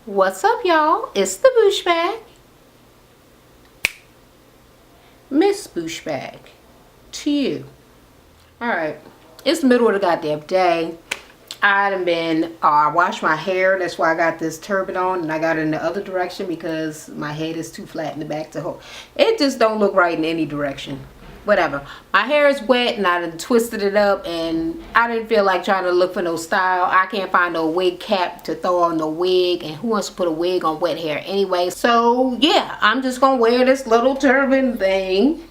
What's up, y'all? It's the Booshbag. Miss Booshbag. To you. Alright. It's the middle of the goddamn day. I done been, I washed my hair. That's why I got this turban on. And I got it in the other direction because my head is too flat in the back to hold. It just don't look right in any direction. Whatever. My hair is wet and I done twisted it up. And I didn't feel like trying to look for no style. I can't find no wig cap to throw on the wig. And who wants to put a wig on wet hair anyway? So yeah, I'm just going to wear this little turban thing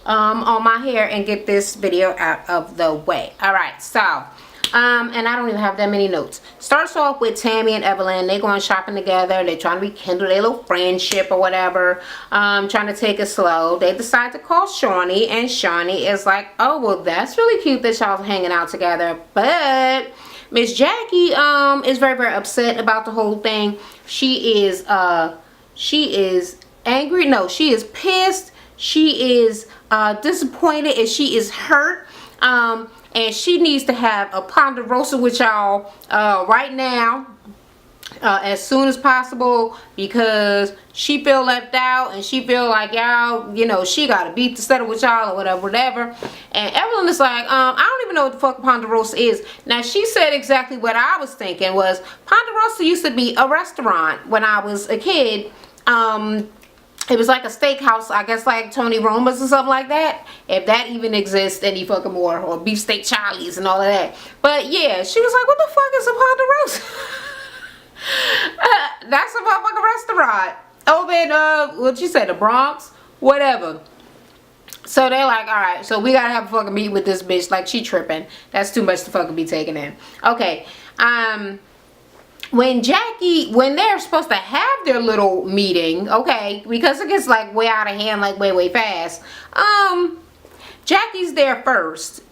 on my hair and get this video out of the way. Alright, so and I don't even have that many notes. Starts off with Tammy and Evelyn. They going shopping together. They're trying to rekindle their little friendship or whatever. Trying to take it slow. They decide to call Shawnee, and Shawnee is like, oh, well, that's really cute that y'all hanging out together. But Miss Jackie is very, very upset about the whole thing. She is angry. No, she is pissed. She is disappointed, and she is hurt. And she needs to have a ponderosa with y'all right now, as soon as possible, because she feel left out and she feel like y'all, you know, she got to beat the settle with y'all or whatever. And Evelyn is like, I don't even know what the fuck ponderosa is. Now, she said exactly what I was thinking was ponderosa used to be a restaurant when I was a kid. It was like a steakhouse, I guess, like Tony Roma's or something like that. If that even exists any fucking more. Or Beefsteak Charlie's and all of that. But yeah, she was like, what the fuck is a ponderosa? That's a motherfucking restaurant. Over in, what you say, the Bronx? Whatever. So they're like, alright, so we gotta have a fucking meet with this bitch. Like, she tripping. That's too much to fucking be taken in. Okay, when they're supposed to have their little meeting, okay, because it gets like way out of hand, like way fast, Jackie's there first,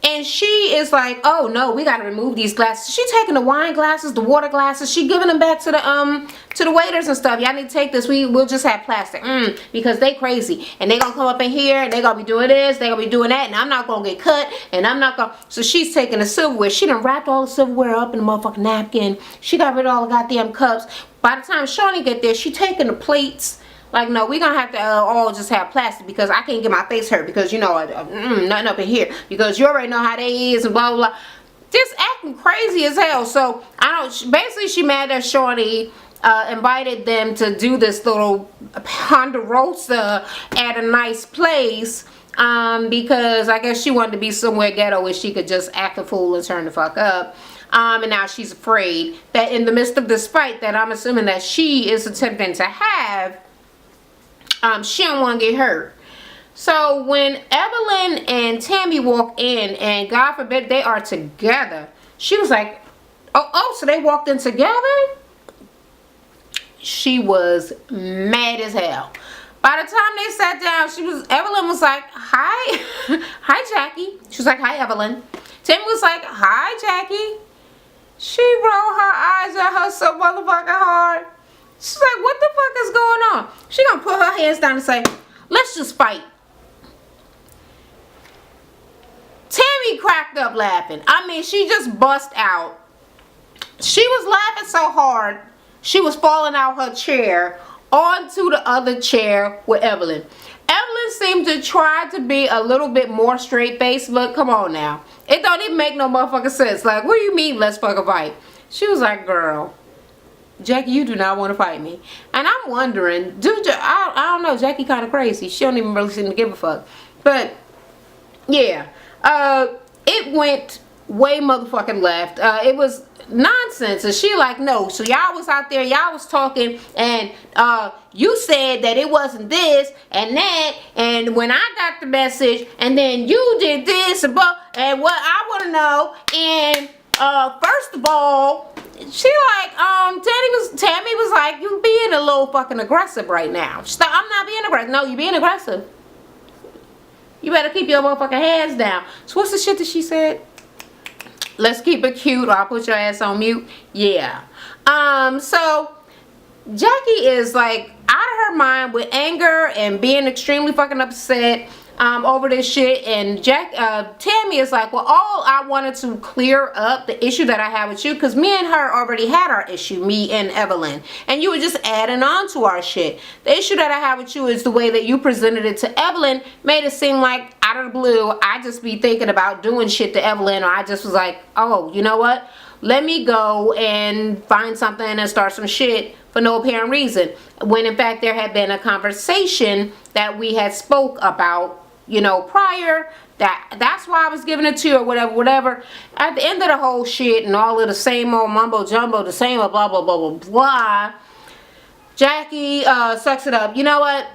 and she is like, oh no, we gotta remove these glasses. She taking the wine glasses, the water glasses, she giving them back to the waiters and stuff. Y'all need to take this, we'll just have plastic, because they crazy, and they gonna come up in here, and they gonna be doing this, they gonna be doing that, and I'm not gonna get cut, and I'm not gonna. So she's taking the silverware. She done wrapped all the silverware up in a motherfucking napkin. She got rid of all the goddamn cups. By the time Shawnee get there, she taking the plates. Like, no, we're gonna have to all just have plastic, because I can't get my face hurt, because, you know, nothing up in here, because you already know how they is, and blah, blah, blah. Just acting crazy as hell. So, basically, she mad that Shawnee invited them to do this little ponderosa at a nice place, because I guess she wanted to be somewhere ghetto where she could just act a fool and turn the fuck up. And now she's afraid that in the midst of this fight that I'm assuming that she is attempting to have, she don't want to get hurt. So when Evelyn and Tammy walk in, and God forbid they are together, she was like, oh, so they walked in together? She was mad as hell. By the time they sat down, Evelyn was like, hi. Hi, Jackie. She was like, hi, Evelyn. Tammy was like, hi, Jackie. She rolled her eyes at her so motherfucking hard. She's like, what the fuck is going on? She gonna put her hands down and say, let's just fight. Tammy cracked up laughing. I mean, she just bust out. She was laughing so hard, she was falling out her chair onto the other chair with Evelyn. Evelyn seemed to try to be a little bit more straight-faced, but come on now. It don't even make no motherfucking sense. Like, what do you mean, let's fucking fight? She was like, girl, Jackie, you do not want to fight me. And I'm wondering, I don't know, Jackie kind of crazy. She don't even really seem to give a fuck. But, yeah. It went way motherfucking left. It was nonsense. And she like, no. So y'all was out there, y'all was talking, and you said that it wasn't this and that, and when I got the message, and then you did this, and what I want to know, and first of all, she like, Tammy was like, you being a little fucking aggressive right now. She's like, I'm not being aggressive. No, you being aggressive. You better keep your motherfucking hands down. So what's the shit that she said? Let's keep it cute, or I'll put your ass on mute. Yeah. So Jackie is like out of her mind with anger and being extremely fucking upset. over this shit, and Tammy is like, well, all I wanted to clear up the issue that I had with you, because me and her already had our issue, me and Evelyn, and you were just adding on to our shit. The issue that I had with you is the way that you presented it to Evelyn made it seem like out of the blue I just be thinking about doing shit to Evelyn, or I just was like, oh, you know what, let me go and find something and start some shit for no apparent reason, when in fact there had been a conversation that we had spoke about, you know, prior. That's why I was giving it to you, or whatever. At the end of the whole shit and all of the same old mumbo jumbo, the same old blah blah blah blah blah, Jackie sucks it up. You know what?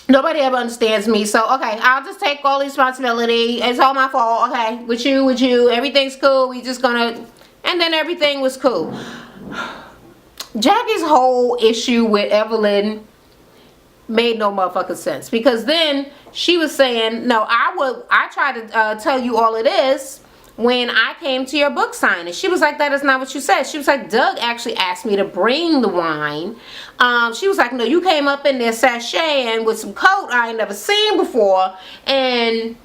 Nobody ever understands me, so okay, I'll just take all the responsibility. It's all my fault. Okay, with you, everything's cool. We just gonna, and then everything was cool. Jackie's whole issue with Evelyn made no motherfucking sense, because then she was saying, no, I tried to tell you all of this when I came to your book signing. She was like, that is not what you said. She was like, Doug actually asked me to bring the wine. She was like, no, you came up in there sashaying with some coat I ain't never seen before, and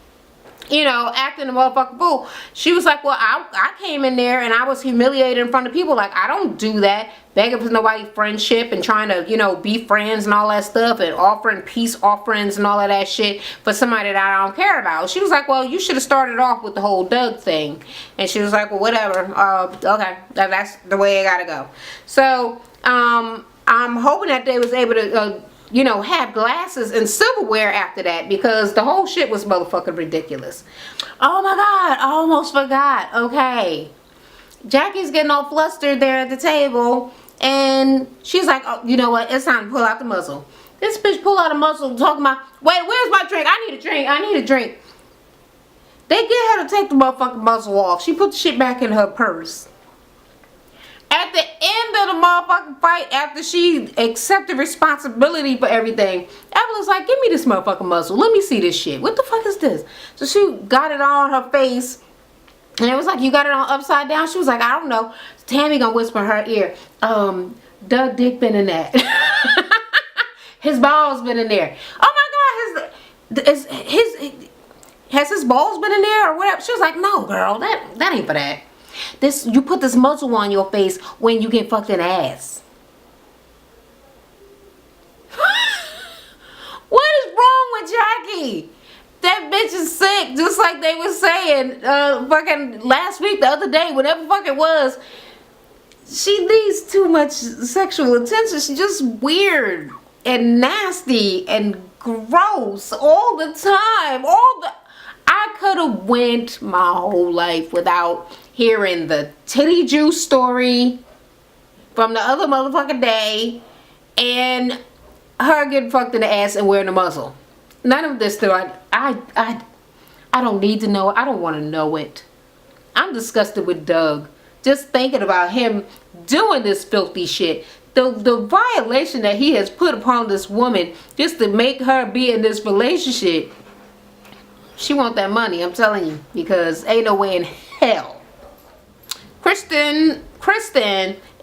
you know, acting a motherfucking fool. She was like, well, I came in there and I was humiliated in front of people. Like, I don't do that, begging for nobody's friendship and trying to, you know, be friends and all that stuff, and offering peace offerings and all of that shit for somebody that I don't care about. She was like, well, you should have started off with the whole Doug thing. And she was like, well, whatever, okay, that's the way it gotta go. So I'm hoping that they was able to you know, have glasses and silverware after that, because the whole shit was motherfucking ridiculous. Oh my god, I almost forgot. Okay, Jackie's getting all flustered there at the table, and she's like, oh, you know what, it's time to pull out the muzzle. This bitch pull out a muzzle talking about, wait, where's my drink? I need a drink, I need a drink. They get her to take the motherfucking muzzle off. She put the shit back in her purse. At the end of the motherfucking fight, after she accepted responsibility for everything, Evelyn's like, give me this motherfucking muzzle. Let me see this shit. What the fuck is this? So she got it on her face, and it was like, you got it on upside down? She was like, I don't know. Tammy gonna whisper in her ear, Doug Dick been in that. His balls been in there. Oh my god, has his balls been in there or whatever? She was like, no girl, that ain't for that. You put this muzzle on your face when you get fucked in the ass. What is wrong with Jackie? That bitch is sick, just like they were saying fucking last week, the other day, whatever fuck it was. She needs too much sexual attention. She's just weird and nasty and gross all the time. I could have went my whole life without hearing the titty juice story from the other motherfucking day, and her getting fucked in the ass and wearing a muzzle. None of this, though. I don't need to know it. I don't want to know it. I'm disgusted with Doug. Just thinking about him doing this filthy shit. The violation that he has put upon this woman just to make her be in this relationship. She want that money, I'm telling you, because ain't no way in hell. Kristen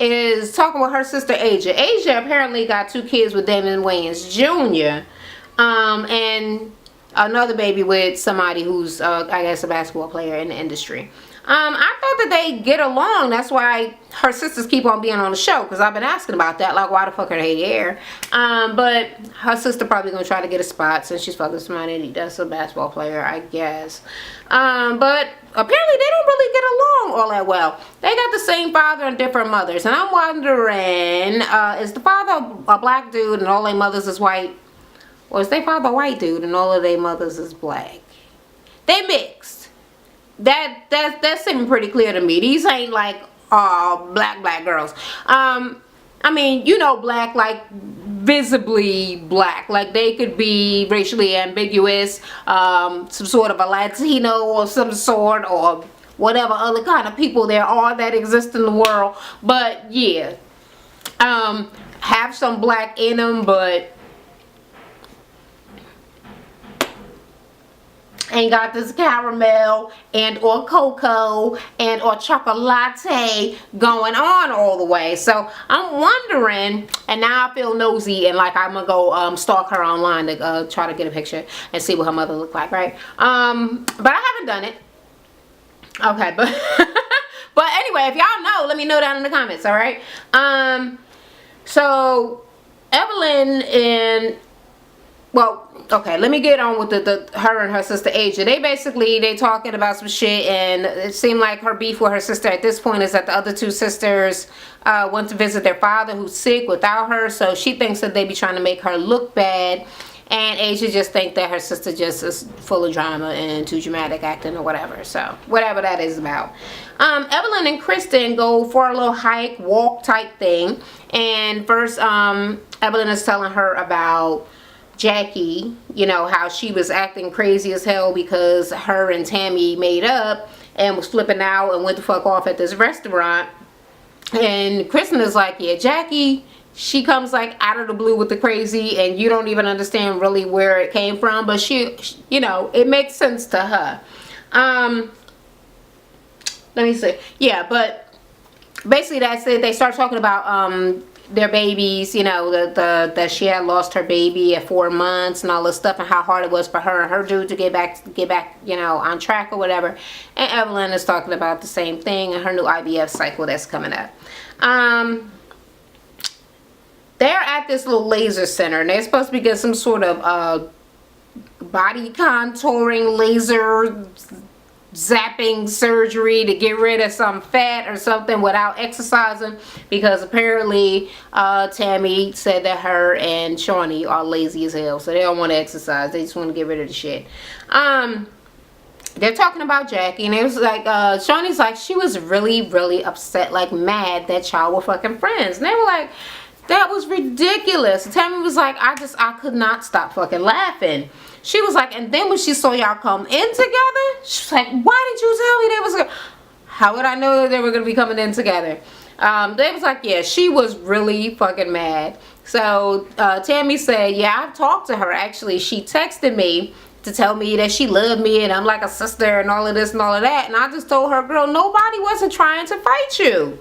is talking with her sister Asia. Asia apparently got 2 kids with Damon Wayans Jr. And another baby with somebody who's I guess a basketball player in the industry. I thought that they get along. That's why her sisters keep on being on the show, because I've been asking about that, like, why the fuck are they here? But her sister probably gonna try to get a spot since she's fucking somebody that's a basketball player, I guess. But apparently they don't really get along all that well. They got the same father and different mothers, and I'm wondering, is the father a black dude and all their mothers is white, or is their father a white dude and all of their mothers is black? They mixed. That's seeming pretty clear to me. These ain't like black girls. I mean, you know, black, like visibly black, like they could be racially ambiguous, some sort of a Latino or some sort, or whatever other kind of people there are that exist in the world. But yeah, have some black in them, but and got this caramel and or cocoa and or chocolate going on all the way. So I'm wondering, and now I feel nosy and like I'm gonna go stalk her online to try to get a picture and see what her mother looked like, right? But I haven't done it. Okay, but but anyway, if y'all know, let me know down in the comments. All right. So Evelyn and, well, okay, let me get on with her and her sister Asia. They talking about some shit, and it seemed like her beef with her sister at this point is that the other two sisters went to visit their father who's sick without her, so she thinks that they be trying to make her look bad, and Asia just think that her sister just is full of drama and too dramatic acting or whatever. So whatever that is about. Evelyn and Kristen go for a little hike, walk type thing, and first Evelyn is telling her about Jackie, you know, how she was acting crazy as hell because her and Tammy made up and was flipping out and went the fuck off at this restaurant. And Kristen is like, yeah, Jackie, she comes like out of the blue with the crazy and you don't even understand really where it came from, but she, you know, it makes sense to her. Let me see. Yeah, but basically that's it. They start talking about their babies, you know, that she had lost her baby at 4 months and all this stuff, and how hard it was for her and her dude to get back, you know, on track or whatever. And Evelyn is talking about the same thing and her new IVF cycle that's coming up. They're at this little laser center and they're supposed to be getting some sort of body contouring laser zapping surgery to get rid of some fat or something without exercising, because apparently Tammy said that her and Shawnee are lazy as hell, so they don't want to exercise, they just want to get rid of the shit. They're talking about Jackie, and it was like Shawnee's like, she was really upset, like mad that y'all were fucking friends, and they were like, that was ridiculous. And Tammy was like, I could not stop fucking laughing. She was like, and then when she saw y'all come in together, she was like, why did you tell me they was gonna... How would I know that they were going to be coming in together? They was like, yeah, she was really fucking mad. So Tammy said, yeah, I've talked to her. Actually, she texted me to tell me that she loved me and I'm like a sister and all of this and all of that. And I just told her, girl, nobody wasn't trying to fight you.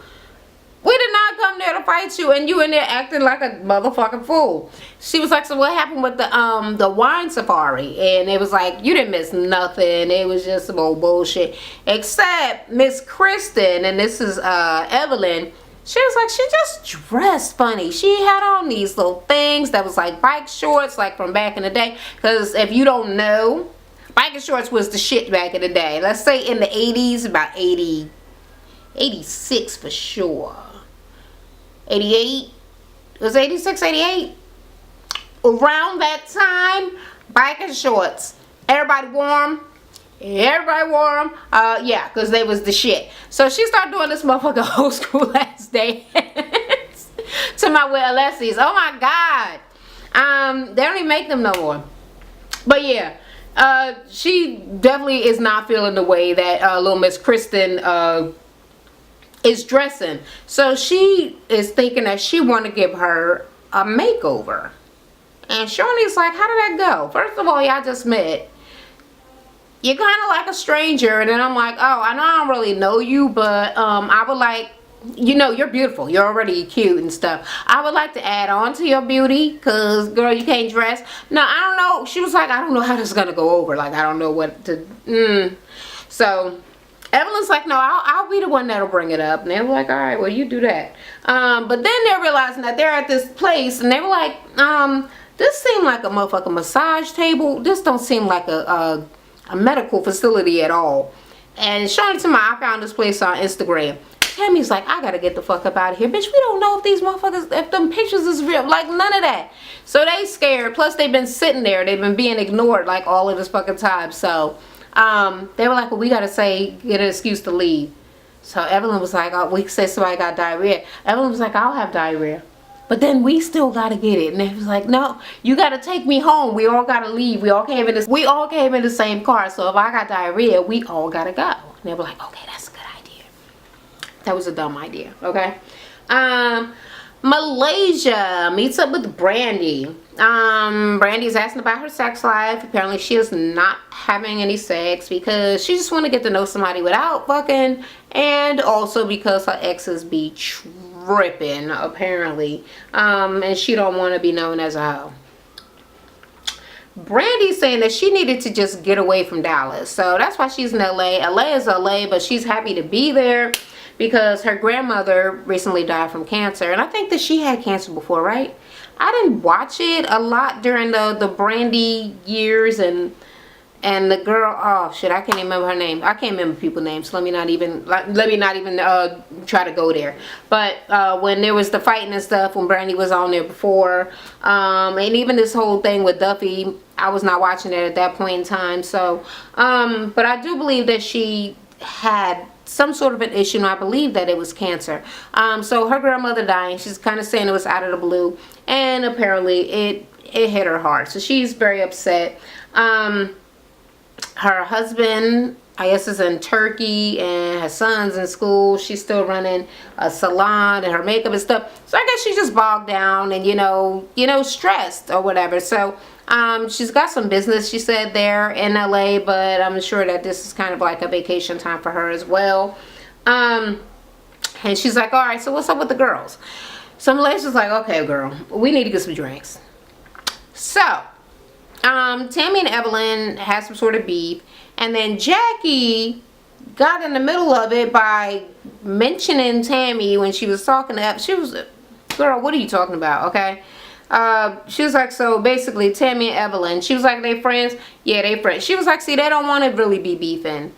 We did not come there to fight you, and you in there acting like a motherfucking fool. She was like, so what happened with the wine safari? And it was like, you didn't miss nothing. It was just some old bullshit. Except Miss Kristen, and this is Evelyn, she was like, she just dressed funny. She had on these little things that was like bike shorts, like from back in the day. Because if you don't know, biking shorts was the shit back in the day. Let's say in the 80s, about 86 for sure. 88, it was 86, 88, around that time, biking shorts, everybody wore them, yeah, because they was the shit. So she started doing this motherfucking old school ass dance to my Will Alessi's. Oh my god, they don't even make them no more. But yeah, she definitely is not feeling the way that little Miss Kristen is dressing. So she is thinking that she want to give her a makeover. And Shawnee's like, how did that go? First of all, y'all just met. You're kind of like a stranger. And then I'm like, oh, I know I don't really know you, but I would like, you know, you're beautiful. You're already cute and stuff. I would like to add on to your beauty, because, girl, you can't dress. No, I don't know. She was like, I don't know how this is going to go over. Like, I don't know what to... So... Evelyn's like, no, I'll be the one that'll bring it up. And they were like, all right, well, you do that. But then they're realizing that they're at this place, and they were like, this seemed like a motherfucking massage table. This don't seem like a medical facility at all. And Shawnee to I found this place on Instagram. Tammy's like, I gotta get the fuck up out of here. Bitch, we don't know if these motherfuckers, if them pictures is real. Like, none of that. So they scared. Plus, they've been sitting there. They've been being ignored, like, all of this fucking time. So... they were like, well, we gotta get an excuse to leave. So Evelyn was like, oh, we said somebody got diarrhea. Evelyn was like, I'll have diarrhea, but then we still gotta get it. And they was like, no, you gotta take me home. We all gotta leave. We all came in the same car. So if I got diarrhea, we all gotta go. And they were like, okay, that's a good idea. That was a dumb idea. Okay. Malaysia meets up with Brandi. Brandy's asking about her sex life. Apparently she is not having any sex because she just want to get to know somebody without fucking, and also because her exes be tripping apparently, and she don't want to be known as a hoe. Brandy's saying that she needed to just get away from Dallas, so that's why she's in LA. LA is LA, but she's happy to be there because her grandmother recently died from cancer, and I think that she had cancer before, right? I didn't watch it a lot during the Brandi years, and the girl, oh shit, I can't even remember her name. I can't remember people's names, so let me not even try to go there. But when there was the fighting and stuff, when Brandi was on there before, and even this whole thing with Duffy, I was not watching it at that point in time. So but I do believe that she had some sort of an issue, and I believe that it was cancer. So her grandmother dying, she's kind of saying it was out of the blue, and apparently it hit her hard, so she's very upset. Her husband, I guess, is in Turkey, and her son's in school. She's still running a salon and her makeup and stuff, so I guess she's just bogged down and you know stressed or whatever. So she's got some business, she said, there in LA, but I'm sure that this is kind of like a vacation time for her as well. And she's like, all right, so what's up with the girls? So Malaysia's like, okay girl, we need to get some drinks. So Tammy and Evelyn had some sort of beef, and then Jackie got in the middle of it by mentioning Tammy when she was talking to She was, girl, what are you talking about? Okay. She was like, so basically Tammy and Evelyn, she was like, they friends? Yeah, they friends. She was like, see, they don't want to really be beefing.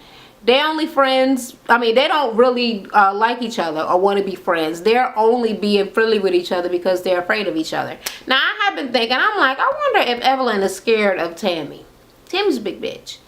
They only friends, I mean, they don't really like each other or want to be friends. They're only being friendly with each other because they're afraid of each other. Now, I have been thinking, I'm like, I wonder if Evelyn is scared of Tammy. Tammy's a big bitch.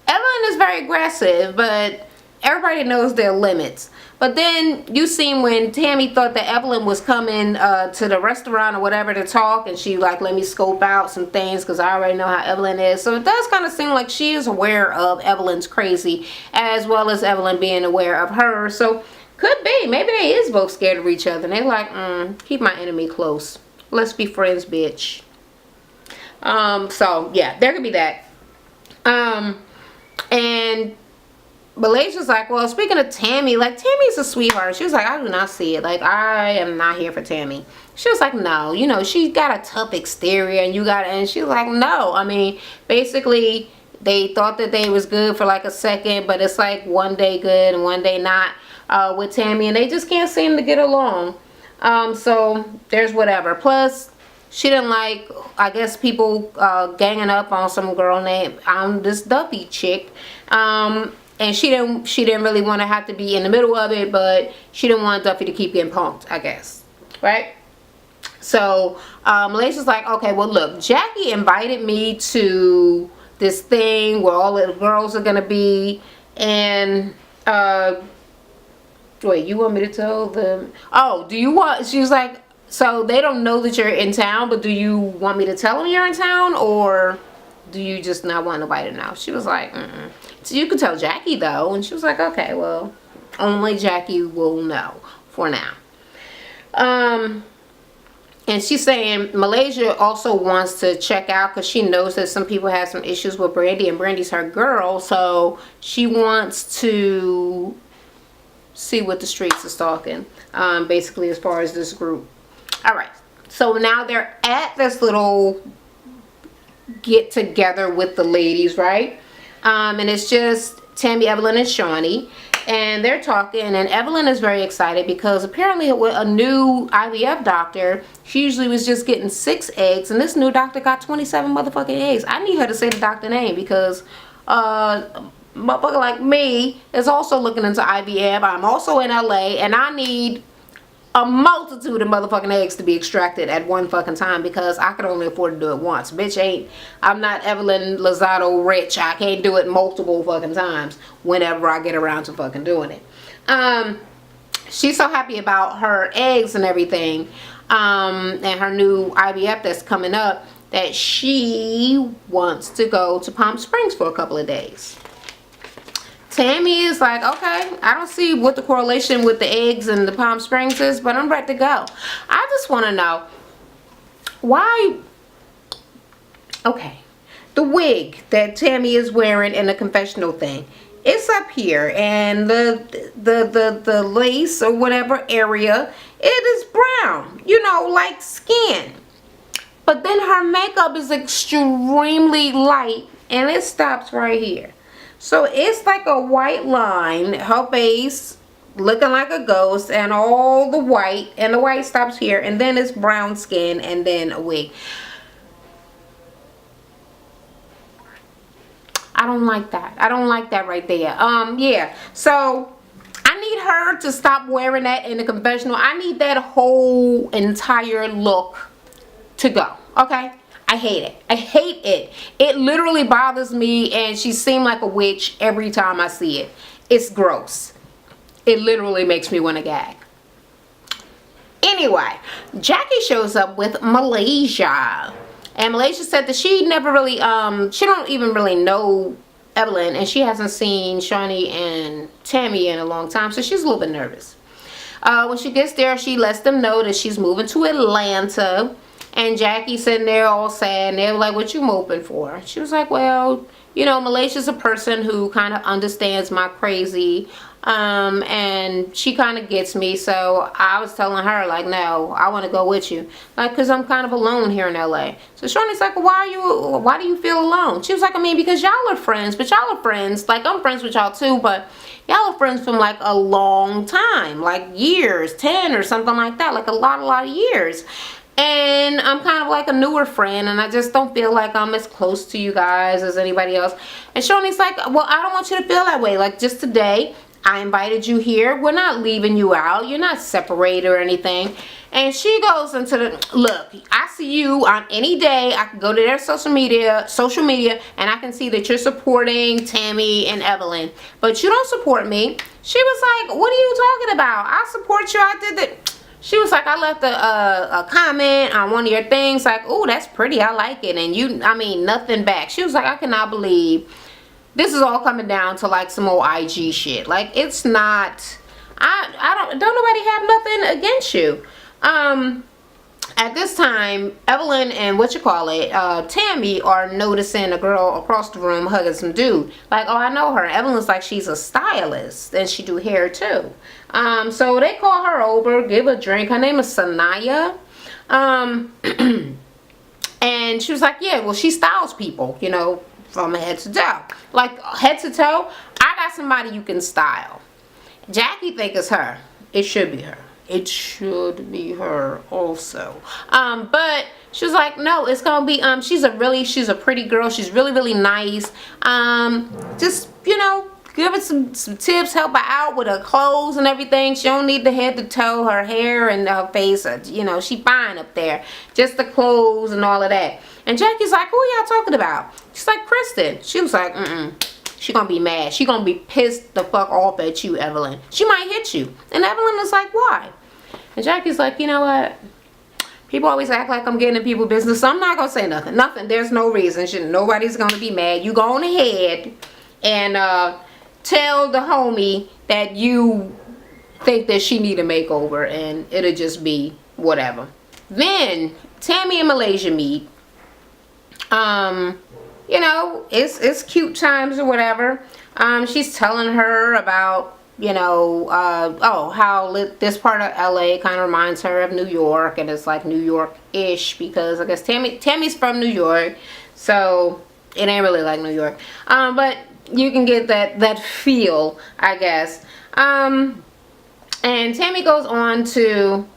Evelyn is very aggressive, but everybody knows their limits. But then you seen when Tammy thought that Evelyn was coming to the restaurant or whatever to talk, and she like, let me scope out some things because I already know how Evelyn is. So it does kind of seem like she is aware of Evelyn's crazy, as well as Evelyn being aware of her. So could be, maybe they is both scared of each other, and they like, keep my enemy close. Let's be friends, bitch. So yeah, there could be that. And Malaysia's like, well, speaking of Tammy, like, Tammy's a sweetheart. She was like, I do not see it. Like, I am not here for Tammy. She was like, no, you know, she got a tough exterior, and she was like, no. I mean, basically, they thought that they was good for like a second, but it's like one day good and one day not with Tammy, and they just can't seem to get along. So there's whatever. Plus, she didn't like, I guess, people ganging up on some girl named this Duffy chick. And she didn't really want to have to be in the middle of it, but she didn't want Duffy to keep getting punked, I guess, right? So Malaysia's like, okay, well look, Jackie invited me to this thing where all the girls are gonna be, and wait, you want me to tell them? Oh, do you want? She was like, so they don't know that you're in town, but do you want me to tell them you're in town, or do you just not want nobody to know? She was like, So you could tell Jackie though. And she was like, okay, well, only Jackie will know for now. And she's saying Malaysia also wants to check out because she knows that some people have some issues with Brandi, and Brandi's her girl, so she wants to see what the streets is talking, basically, as far as this group. All right, so now they're at this little get together with the ladies, right? And it's just Tammy, Evelyn, and Shawnee, and they're talking, and Evelyn is very excited because apparently with a new IVF doctor, she usually was just getting 6 eggs, and this new doctor got 27 motherfucking eggs. I need her to say the doctor name because motherfucker like me is also looking into IVF. I'm also in LA, and I need a multitude of motherfucking eggs to be extracted at one fucking time because I could only afford to do it once. Bitch, I'm not Evelyn Lozado rich. I can't do it multiple fucking times whenever I get around to fucking doing it. She's so happy about her eggs and everything, and her new IVF that's coming up, that she wants to go to Palm Springs for a couple of days. Tammy is like, okay, I don't see what the correlation with the eggs and the Palm Springs is, but I'm ready to go. I just want to know why. Okay, the wig that Tammy is wearing in the confessional thing, it's up here, and the lace or whatever area, it is brown, you know, like skin. But then her makeup is extremely light, and it stops right here. So it's like a white line, her face looking like a ghost, and all the white, and the white stops here, and then it's brown skin, and then a wig. I don't like that. I don't like that right there. Yeah. So I need her to stop wearing that in the confessional. I need that whole entire look to go. Okay? I hate it. I hate it. It literally bothers me, and she seemed like a witch every time I see it. It's gross. It literally makes me want to gag. Anyway, Jackie shows up with Malaysia. And Malaysia said that she never really, she don't even really know Evelyn, and she hasn't seen Shawnee and Tammy in a long time, so she's a little bit nervous. When she gets there, she lets them know that she's moving to Atlanta, and Jackie's sitting there all sad, and they're like, what you moping for? She was like, well, you know, Malaysia's a person who kind of understands my crazy, and she kind of gets me, so I was telling her, like, no, I want to go with you, like, because I'm kind of alone here in LA. So Shawnee's like, well, why do you feel alone? She was like, I mean, because y'all are friends, but y'all are friends, like, I'm friends with y'all too, but y'all are friends from, like, a long time, like, years, 10 or something like that, like, a lot of years. And I'm kind of like a newer friend, and I just don't feel like I'm as close to you guys as anybody else. And Shawnee's like, well, I don't want you to feel that way. Like, just today, I invited you here. We're not leaving you out. You're not separated or anything. And she goes into the, look, I see you on any day. I can go to their social media, and I can see that you're supporting Tammy and Evelyn. But you don't support me. She was like, what are you talking about? I support you. I did that. She was like, I left a comment on one of your things, like, oh, that's pretty, I like it, and you, I mean, nothing back. She was like, I cannot believe this is all coming down to, like, some old IG shit. Like, it's not, don't nobody have nothing against you. At this time, Evelyn and Tammy are noticing a girl across the room hugging some dude. Like, oh, I know her. Evelyn's like, she's a stylist, and she do hair too. So they call her over, give a drink. Her name is Sanaya. And she was like, yeah, well, she styles people, you know, from head to toe. Like, head to toe, I got somebody you can style. Jackie think it's her. It should be her. It should be her also. But she was like, no, it's gonna be, she's a pretty girl. She's really nice. Just, you know, give her some tips, help her out with her clothes and everything. She don't need the head to toe, her hair and her face, you know, she fine up there. Just the clothes and all of that. And Jackie's like, who y'all talking about? She's like, Kristen. She was like, she gonna be mad. She gonna be pissed the fuck off at you, Evelyn. She might hit you. And Evelyn is like, why? And Jackie's like, you know what? People always act like I'm getting in people's business, so I'm not gonna say nothing. Nothing. There's no reason. Nobody's gonna be mad. You go on ahead and tell the homie that you think that she need a makeover, and it'll just be whatever. Then Tammy and Malaysia meet. You know, it's cute times or whatever. She's telling her about, you know, how this part of LA kind of reminds her of New York, and it's like New York-ish, because I guess Tammy's from New York, so it ain't really like New York. But you can get that feel, I guess. And Tammy goes on to,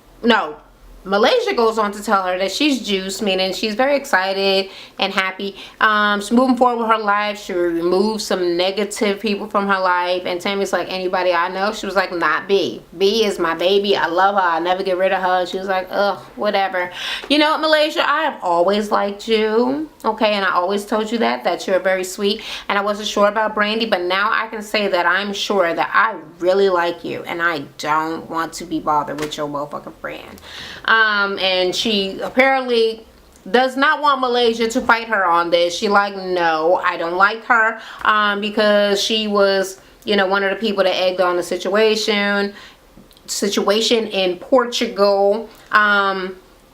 Malaysia goes on to tell her that she's juiced, meaning she's very excited and happy. She's moving forward with her life. She removed some negative people from her life. And Tammy's like, anybody I know? She was like, not B. B is my baby. I love her. I'll never get rid of her. She was like, ugh, whatever. You know what, Malaysia? I have always liked you. Okay, and I always told you that you're very sweet. And I wasn't sure about Brandi, but now I can say that I'm sure that I really like you. And I don't want to be bothered with your motherfucking friend. And she apparently does not want Malaysia to fight her on this. She like, no, I don't like her, because she was you know, one of the people that egged on the situation in Portugal,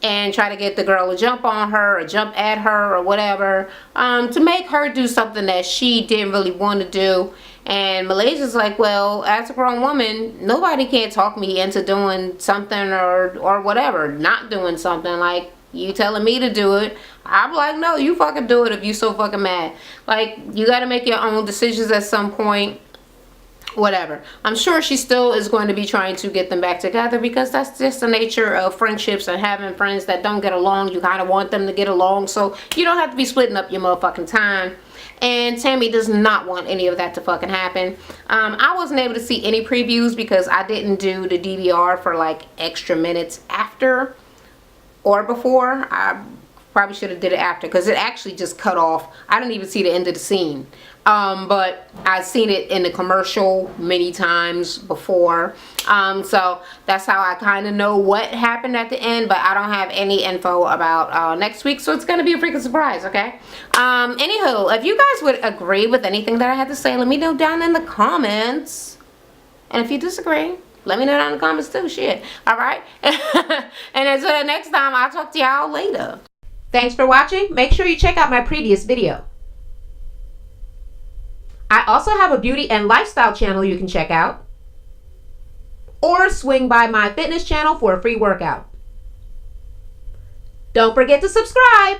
and try to get the girl to jump on her or jump at her or whatever, to make her do something that she didn't really want to do. And Malaysia's like, well, as a grown woman, nobody can talk me into doing something or whatever, not doing something. Like, you telling me to do it, I'm like, no, you fucking do it if you so fucking mad. Like, you got to make your own decisions at some point. Whatever. I'm sure she still is going to be trying to get them back together, because that's just the nature of friendships and having friends that don't get along. You kind of want them to get along, so you don't have to be splitting up your motherfucking time. And Tammy does not want any of that to fucking happen. I wasn't able to see any previews because I didn't do the DVR for like extra minutes after or before. I probably should have did it after, because it actually just cut off. I didn't even see the end of the scene. But I've seen it in the commercial many times before. So that's how I kind of know what happened at the end, but I don't have any info about next week, so it's going to be a freaking surprise, okay? Anywho, if you guys would agree with anything that I had to say, let me know down in the comments. And if you disagree, let me know down in the comments too, shit. Alright? And until the next time, I'll talk to y'all later. Thanks for watching. Make sure you check out my previous video. I also have a beauty and lifestyle channel you can check out, or swing by my fitness channel for a free workout. Don't forget to subscribe.